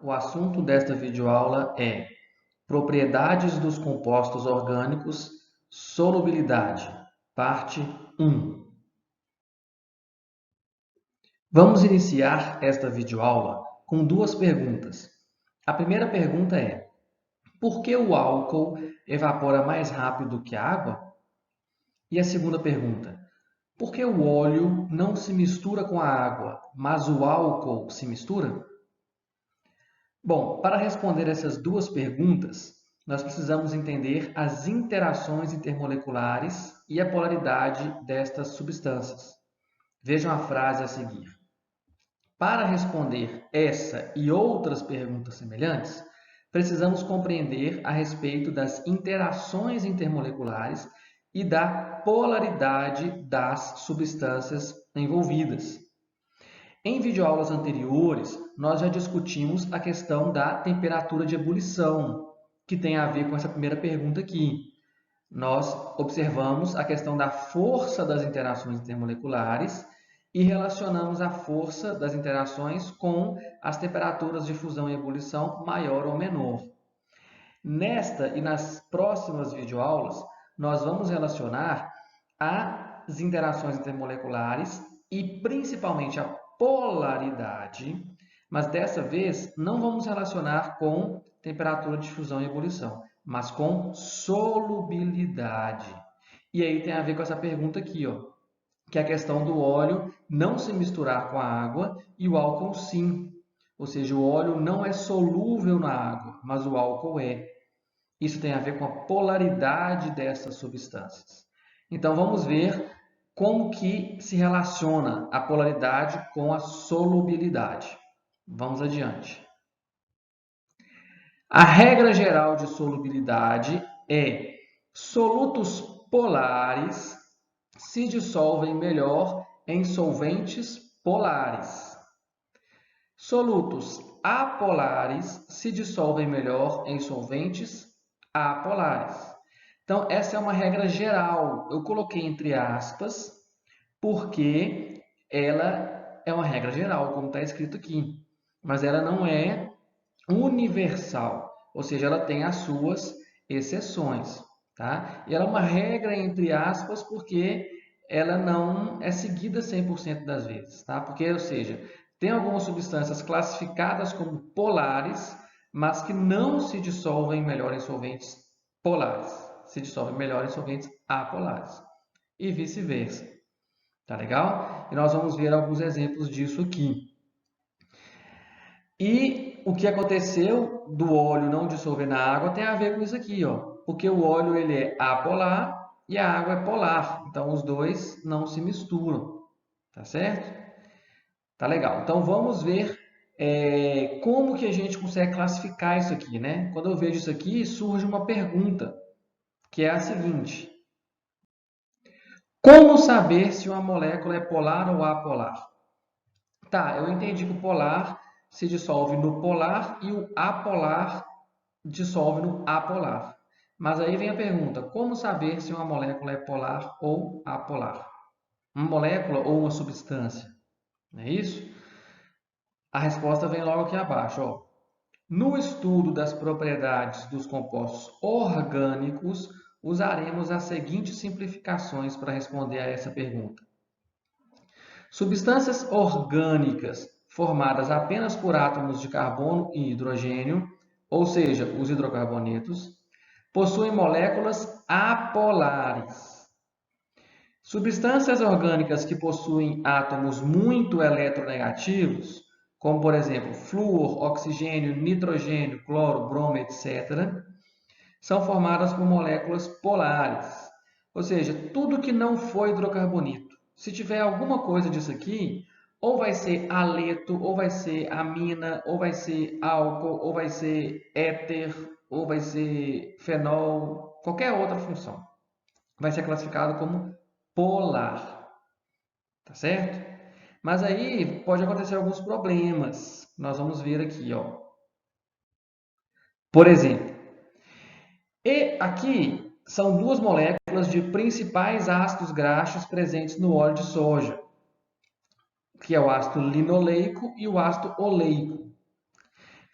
o assunto desta videoaula é propriedades dos compostos orgânicos, solubilidade, parte 1. Vamos iniciar esta videoaula com duas perguntas. A primeira pergunta é: por que o álcool evapora mais rápido que a água? E a segunda pergunta: por que o óleo não se mistura com a água, mas o álcool se mistura? Bom, para responder essas duas perguntas, nós precisamos entender as interações intermoleculares e a polaridade destas substâncias. Vejam a frase a seguir. Para responder essa e outras perguntas semelhantes, precisamos compreender a respeito das interações intermoleculares e da polaridade das substâncias envolvidas. Em videoaulas anteriores, nós já discutimos a questão da temperatura de ebulição, que tem a ver com essa primeira pergunta aqui. Nós observamos a questão da força das interações intermoleculares e relacionamos a força das interações com as temperaturas de fusão e ebulição maior ou menor. Nesta e nas próximas videoaulas, nós vamos relacionar as interações intermoleculares e principalmente a polaridade, mas dessa vez não vamos relacionar com temperatura de fusão e ebulição, mas com solubilidade. E aí tem a ver com essa pergunta aqui, ó, que é a questão do óleo não se misturar com a água e o álcool sim. Ou seja, o óleo não é solúvel na água, mas o álcool é. Isso tem a ver com a polaridade dessas substâncias. Então vamos ver como que se relaciona a polaridade com a solubilidade. Vamos adiante. A regra geral de solubilidade é: solutos polares se dissolvem melhor em solventes polares. Solutos apolares se dissolvem melhor em solventes apolares. Então, essa é uma regra geral. Eu coloquei entre aspas porque ela é uma regra geral, como está escrito aqui. Mas ela não é universal, ou seja, ela tem as suas exceções. Tá? E ela é uma regra entre aspas porque ela não é seguida 100% das vezes. Tá? Porque, ou seja, tem algumas substâncias classificadas como polares, mas que não se dissolvem melhor em solventes polares. Se dissolvem melhor em solventes apolares. E vice-versa. Tá legal? E nós vamos ver alguns exemplos disso aqui. E o que aconteceu do óleo não dissolver na água tem a ver com isso aqui, ó. Porque o óleo ele é apolar e a água é polar. Então, os dois não se misturam. Tá certo? Tá legal. Então, vamos ver como que a gente consegue classificar isso aqui, né? Quando eu vejo isso aqui, surge uma pergunta, que é a seguinte: como saber se uma molécula é polar ou apolar? Tá, eu entendi que o polar se dissolve no polar e o apolar dissolve no apolar. Mas aí vem a pergunta: como saber se uma molécula é polar ou apolar? Uma molécula ou uma substância? Não é isso? A resposta vem logo aqui abaixo, ó. No estudo das propriedades dos compostos orgânicos, usaremos as seguintes simplificações para responder a essa pergunta. Substâncias orgânicas formadas apenas por átomos de carbono e hidrogênio, ou seja, os hidrocarbonetos, possuem moléculas apolares. Substâncias orgânicas que possuem átomos muito eletronegativos, como por exemplo flúor, oxigênio, nitrogênio, cloro, bromo, etc., são formadas por moléculas polares. Ou seja, tudo que não for hidrocarboneto. Se tiver alguma coisa disso aqui, ou vai ser haleto, ou vai ser amina, ou vai ser álcool, ou vai ser éter, ou vai ser fenol, qualquer outra função. Vai ser classificado como polar. Tá certo? Mas aí pode acontecer alguns problemas. Nós vamos ver aqui, ó. Por exemplo, e aqui são duas moléculas de principais ácidos graxos presentes no óleo de soja, que é o ácido linoleico e o ácido oleico.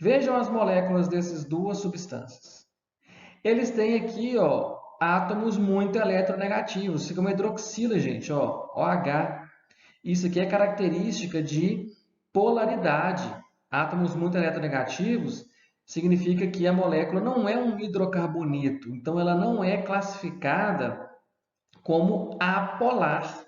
Vejam as moléculas dessas duas substâncias. Eles têm aqui, ó, átomos muito eletronegativos. Fica uma hidroxila, gente, ó, OH. Isso aqui é característica de polaridade. Átomos muito eletronegativos significa que a molécula não é um hidrocarboneto, então ela não é classificada como apolar,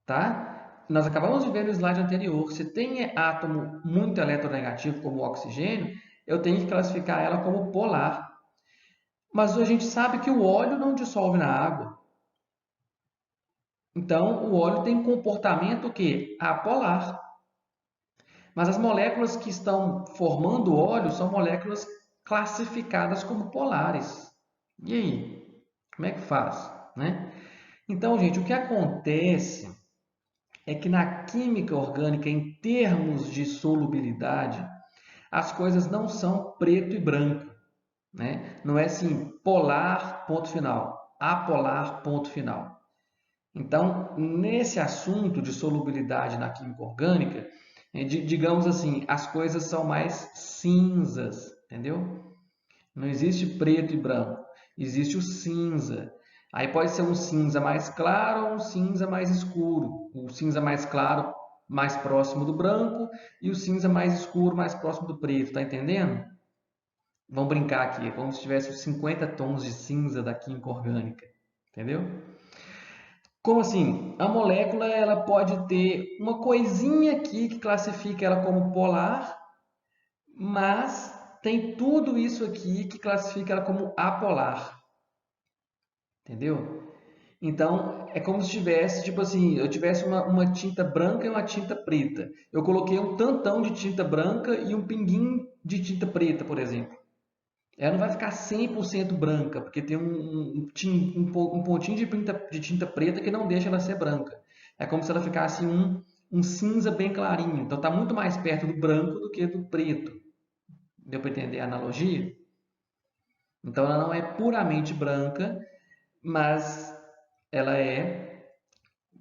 tá? Nós acabamos de ver no slide anterior, se tem átomo muito eletronegativo como o oxigênio, eu tenho que classificar ela como polar. Mas a gente sabe que o óleo não dissolve na água. Então, o óleo tem comportamento o quê? Apolar. Mas as moléculas que estão formando o óleo são moléculas classificadas como polares. E aí? Como é que faz? Né? Então, gente, o que acontece é que na química orgânica, em termos de solubilidade, as coisas não são preto e branco. Né? Não é assim, polar, ponto final, apolar, ponto final. Então, nesse assunto de solubilidade na química orgânica, digamos assim, as coisas são mais cinzas, entendeu? Não existe preto e branco, existe o cinza. Aí pode ser um cinza mais claro ou um cinza mais escuro. O cinza mais claro mais próximo do branco e o cinza mais escuro mais próximo do preto, tá entendendo? Vamos brincar aqui, é como se tivesse os 50 tons de cinza da química orgânica, entendeu? Como assim? A molécula ela pode ter uma coisinha aqui que classifica ela como polar, mas tem tudo isso aqui que classifica ela como apolar, entendeu? Então é como se tivesse, tipo assim, eu tivesse uma tinta branca e uma tinta preta. Eu coloquei um tantão de tinta branca e um pinguinho de tinta preta, por exemplo. Ela não vai ficar 100% branca, porque tem um pontinho de tinta preta que não deixa ela ser branca. É como se ela ficasse um cinza bem clarinho. Então está muito mais perto do branco do que do preto. Deu para entender a analogia? Então ela não é puramente branca, mas ela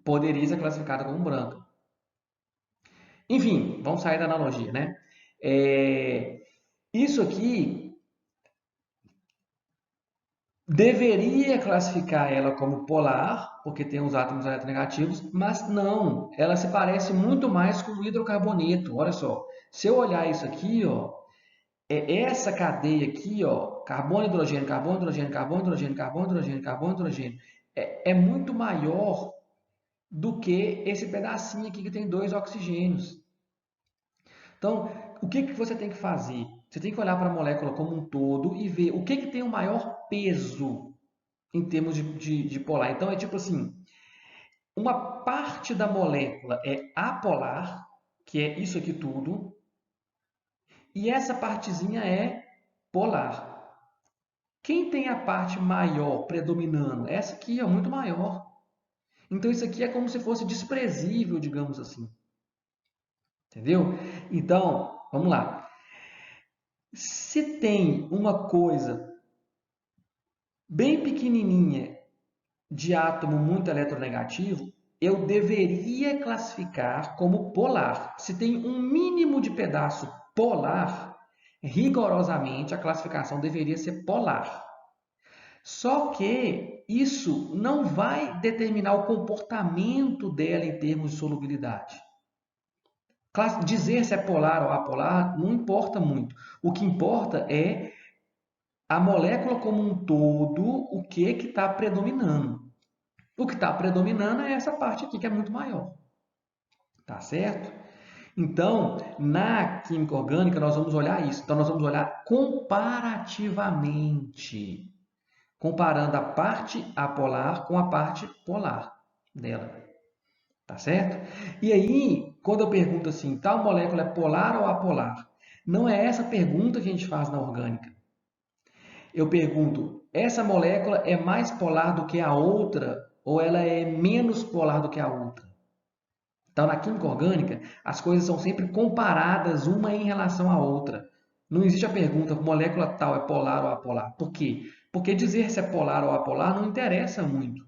poderia ser classificada como branca. Enfim, vamos sair da analogia, né? Isso aqui deveria classificar ela como polar, porque tem os átomos eletronegativos, mas não, ela se parece muito mais com o hidrocarboneto. Olha só, se eu olhar isso aqui, ó, é essa cadeia aqui, ó, carbono, hidrogênio, carbono, hidrogênio, carbono, hidrogênio, carbono, hidrogênio, carbono, hidrogênio, é muito maior do que esse pedacinho aqui que tem dois oxigênios. Então, o que você tem que fazer? Você tem que olhar para a molécula como um todo e ver o que tem o maior peso em termos de polar. Então, é tipo assim, uma parte da molécula é apolar, que é isso aqui tudo, e essa partezinha é polar. Quem tem a parte maior predominando? Essa aqui é muito maior. Então, isso aqui é como se fosse desprezível, digamos assim. Entendeu? Então, vamos lá. Se tem uma coisa bem pequenininha de átomo muito eletronegativo, eu deveria classificar como polar. Se tem um mínimo de pedaço polar, rigorosamente a classificação deveria ser polar. Só que isso não vai determinar o comportamento dela em termos de solubilidade. Dizer se é polar ou apolar não importa muito. O que importa é a molécula como um todo, o que está predominando. O que está predominando é essa parte aqui que é muito maior. Tá certo? Então, na química orgânica, nós vamos olhar isso. Então, nós vamos olhar comparativamente, comparando a parte apolar com a parte polar dela. Tá certo? E aí, quando eu pergunto assim, tal molécula é polar ou apolar? Não é essa pergunta que a gente faz na orgânica. Eu pergunto, essa molécula é mais polar do que a outra ou ela é menos polar do que a outra? Então, na química orgânica, as coisas são sempre comparadas uma em relação à outra. Não existe a pergunta, molécula tal é polar ou apolar. Por quê? Porque dizer se é polar ou apolar não interessa muito.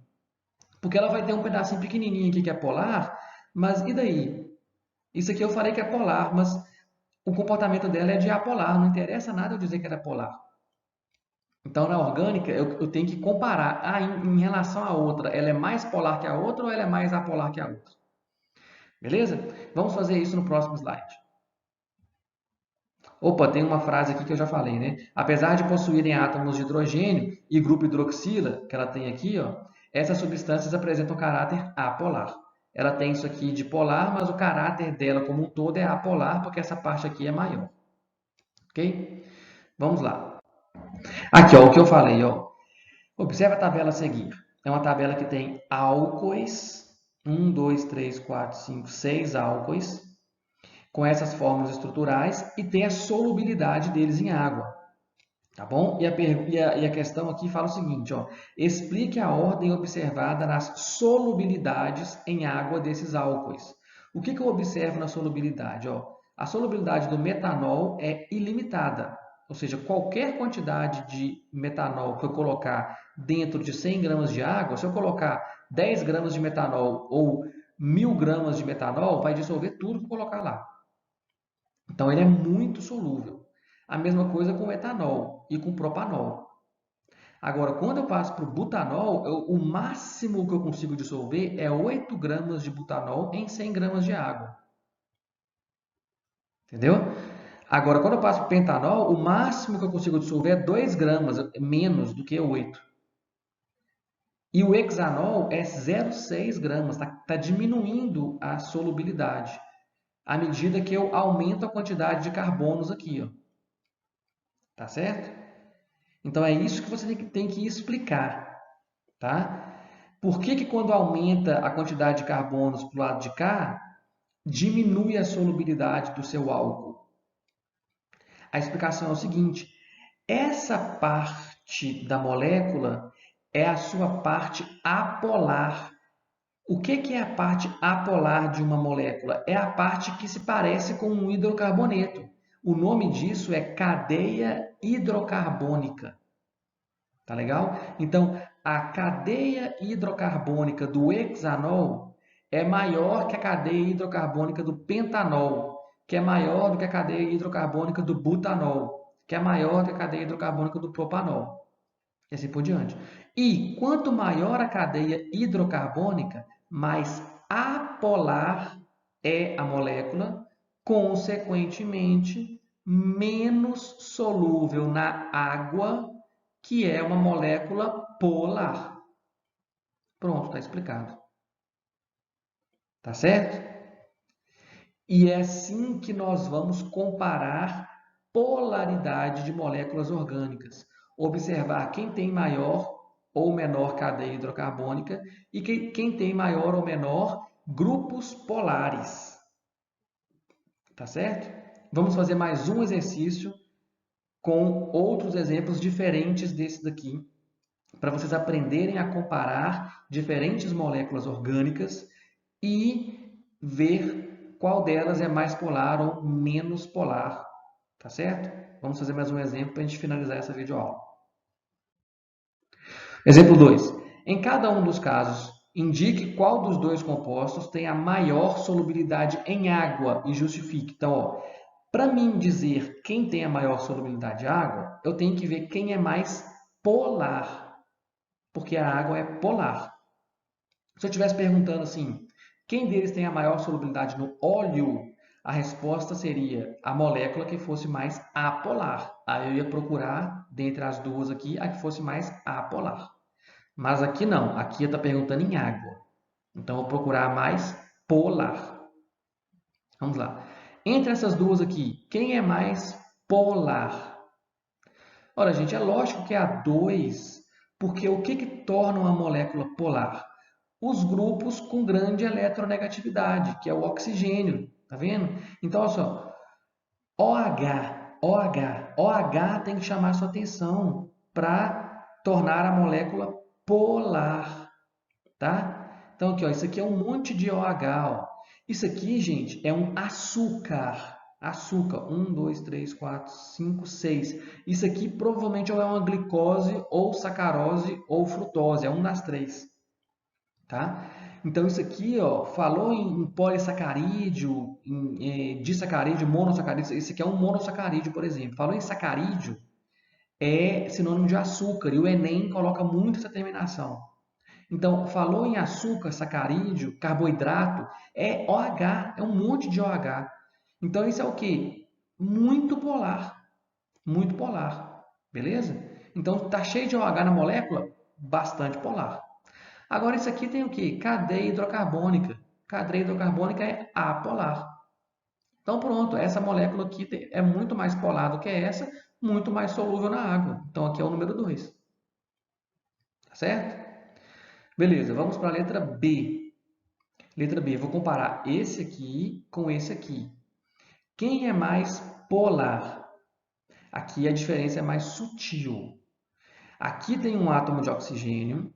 Porque ela vai ter um pedacinho pequenininho aqui que é polar, mas e daí? Isso aqui eu falei que é polar, mas o comportamento dela é de apolar, não interessa nada eu dizer que ela é polar. Então, na orgânica, eu tenho que comparar. Em relação à outra, ela é mais polar que a outra ou ela é mais apolar que a outra? Beleza? Vamos fazer isso no próximo slide. Opa, tem uma frase aqui que eu já falei, né? Apesar de possuírem átomos de hidrogênio e grupo hidroxila, que ela tem aqui, ó, essas substâncias apresentam caráter apolar. Ela tem isso aqui de polar, mas o caráter dela como um todo é apolar, porque essa parte aqui é maior. Ok? Vamos lá. Aqui, ó, o que eu falei, ó. Observe a tabela a seguir. É uma tabela que tem álcoois, 1, 2, 3, 4, 5, 6 álcoois, com essas fórmulas estruturais, e tem a solubilidade deles em água. Tá bom? E a questão aqui fala o seguinte, ó, explique a ordem observada nas solubilidades em água desses álcoois. O que eu observo na solubilidade? Ó, a solubilidade do metanol é ilimitada, ou seja, qualquer quantidade de metanol que eu colocar dentro de 100 gramas de água, se eu colocar 10 gramas de metanol ou 1000 gramas de metanol, vai dissolver tudo que eu colocar lá. Então, ele é muito solúvel. A mesma coisa com o etanol e com o propanol. Agora, quando eu passo para o butanol, o máximo que eu consigo dissolver é 8 gramas de butanol em 100 gramas de água. Entendeu? Agora, quando eu passo para o pentanol, o máximo que eu consigo dissolver é 2 gramas, menos do que 8. E o hexanol é 0,6 gramas, está diminuindo a solubilidade à medida que eu aumento a quantidade de carbonos aqui, ó. Tá certo? Então é isso que você tem que explicar, tá? Por que quando aumenta a quantidade de carbonos para o lado de cá, diminui a solubilidade do seu álcool? A explicação é o seguinte: essa parte da molécula é a sua parte apolar. O que é a parte apolar de uma molécula? É a parte que se parece com um hidrocarboneto. O nome disso é cadeia hidrocarbônica. Tá legal? Então, a cadeia hidrocarbônica do hexanol é maior que a cadeia hidrocarbônica do pentanol, que é maior do que a cadeia hidrocarbônica do butanol, que é maior do que a cadeia hidrocarbônica do propanol, e assim por diante. E quanto maior a cadeia hidrocarbônica, mais apolar é a molécula, consequentemente, menos solúvel na água, que é uma molécula polar. Pronto, está explicado. Tá certo? E é assim que nós vamos comparar polaridade de moléculas orgânicas. Observar quem tem maior ou menor cadeia hidrocarbônica e quem tem maior ou menor grupos polares. Tá certo? Vamos fazer mais um exercício com outros exemplos diferentes desse daqui, para vocês aprenderem a comparar diferentes moléculas orgânicas e ver qual delas é mais polar ou menos polar, tá certo? Vamos fazer mais um exemplo para a gente finalizar essa videoaula. Exemplo 2. Em cada um dos casos, indique qual dos dois compostos tem a maior solubilidade em água e justifique. Então, para mim dizer quem tem a maior solubilidade em água, eu tenho que ver quem é mais polar, porque a água é polar. Se eu estivesse perguntando assim, quem deles tem a maior solubilidade no óleo, a resposta seria a molécula que fosse mais apolar. Aí eu ia procurar, dentre as duas aqui, a que fosse mais apolar. Mas aqui não, aqui está perguntando em água. Então eu vou procurar a mais polar. Vamos lá. Entre essas duas aqui, quem é mais polar? Ora, gente, é lógico que é a 2, porque o que torna uma molécula polar? Os grupos com grande eletronegatividade, que é o oxigênio, tá vendo? Então, olha só, OH tem que chamar sua atenção para tornar a molécula polar, tá? Então, aqui, ó, isso aqui é um monte de OH, ó. Isso aqui, gente, é um açúcar. Açúcar, 1, 2, 3, 4, 5, 6. Isso aqui provavelmente ou é uma glicose, ou sacarose, ou frutose, é um das três. Tá? Então, isso aqui, ó, falou em polissacarídeo, em disacarídeo, monossacarídeo. Esse aqui é um monossacarídeo, por exemplo. Falou em sacarídeo, é sinônimo de açúcar, e o Enem coloca muito essa terminação. Então, falou em açúcar, sacarídeo, carboidrato, é OH, é um monte de OH. Então, isso é o quê? Muito polar, muito polar, beleza? Então, tá cheio de OH na molécula, bastante polar. Agora, isso aqui tem o quê? Cadeia hidrocarbônica. Cadeia hidrocarbônica é apolar. Então, pronto, essa molécula aqui é muito mais polar do que essa, muito mais solúvel na água. Então, aqui é o número 2. Tá certo? Beleza, vamos para a letra B. Letra B, vou comparar esse aqui com esse aqui. Quem é mais polar? Aqui a diferença é mais sutil. Aqui tem um átomo de oxigênio,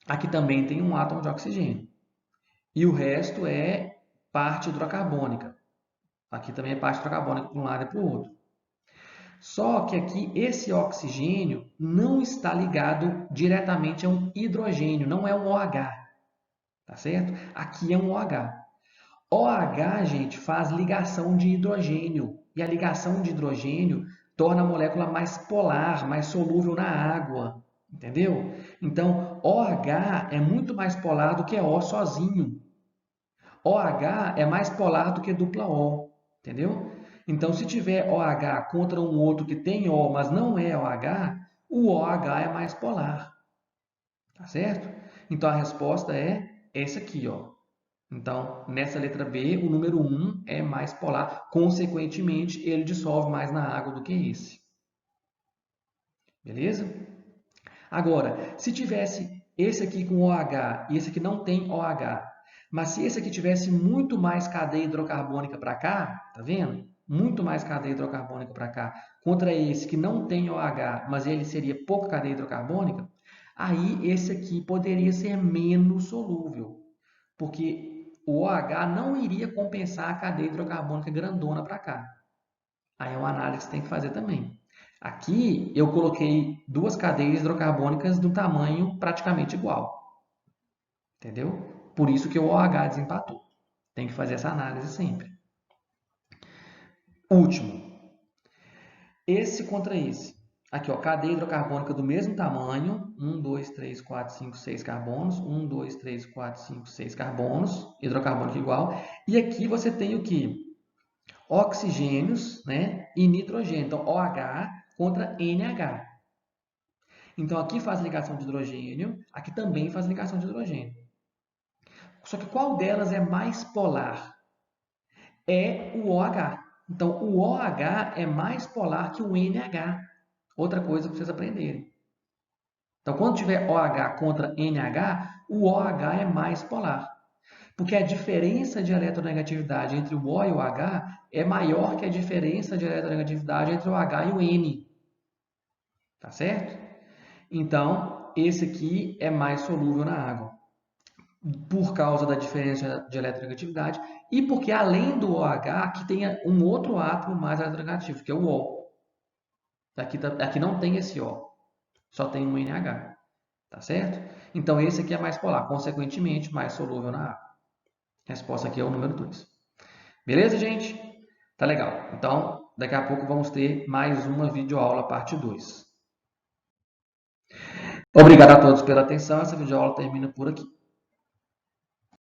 aqui também tem um átomo de oxigênio. E o resto é parte hidrocarbônica. Aqui também é parte hidrocarbônica para um lado e para o outro. Só que aqui esse oxigênio não está ligado diretamente a um hidrogênio, não é um OH, tá certo? Aqui é um OH. OH, gente, faz ligação de hidrogênio. E a ligação de hidrogênio torna a molécula mais polar, mais solúvel na água. Entendeu? Então, OH é muito mais polar do que O sozinho. OH é mais polar do que dupla O. Entendeu? Então, se tiver OH contra um outro que tem O, mas não é OH, o OH é mais polar. Tá certo? Então, a resposta é essa aqui, ó. Então, nessa letra B, o número 1 é mais polar. Consequentemente, ele dissolve mais na água do que esse. Beleza? Agora, se tivesse esse aqui com OH e esse aqui não tem OH, mas se esse aqui tivesse muito mais cadeia hidrocarbônica para cá, tá vendo? Muito mais cadeia hidrocarbônica para cá, contra esse que não tem OH, mas ele seria pouca cadeia hidrocarbônica, aí esse aqui poderia ser menos solúvel, porque o OH não iria compensar a cadeia hidrocarbônica grandona para cá. Aí é uma análise que você tem que fazer também. Aqui eu coloquei duas cadeias hidrocarbônicas do tamanho praticamente igual. Entendeu? Por isso que o OH desempatou. Tem que fazer essa análise sempre. Último. Esse contra esse. Aqui, ó, cadeia hidrocarbônica do mesmo tamanho. 1, 2, 3, 4, 5, 6 carbonos. 1, 2, 3, 4, 5, 6 carbonos. Hidrocarbônico igual. E aqui você tem o que? Oxigênios, né? E nitrogênio. Então, OH contra NH. Então, aqui faz ligação de hidrogênio. Aqui também faz ligação de hidrogênio. Só que qual delas é mais polar? É o OH. Então, o OH é mais polar que o NH. Outra coisa para vocês aprenderem. Então, quando tiver OH contra NH, o OH é mais polar. Porque a diferença de eletronegatividade entre o O e o H é maior que a diferença de eletronegatividade entre o H e o N. Tá certo? Então, esse aqui é mais solúvel na água. Por causa da diferença de eletronegatividade e porque, além do OH, aqui tem um outro átomo mais eletronegativo, que é o O. Aqui não tem esse O, só tem um NH. Tá certo? Então, esse aqui é mais polar, consequentemente, mais solúvel na água. A resposta aqui é o número 2. Beleza, gente? Tá legal. Então, daqui a pouco vamos ter mais uma videoaula parte 2. Obrigado a todos pela atenção. Essa videoaula termina por aqui.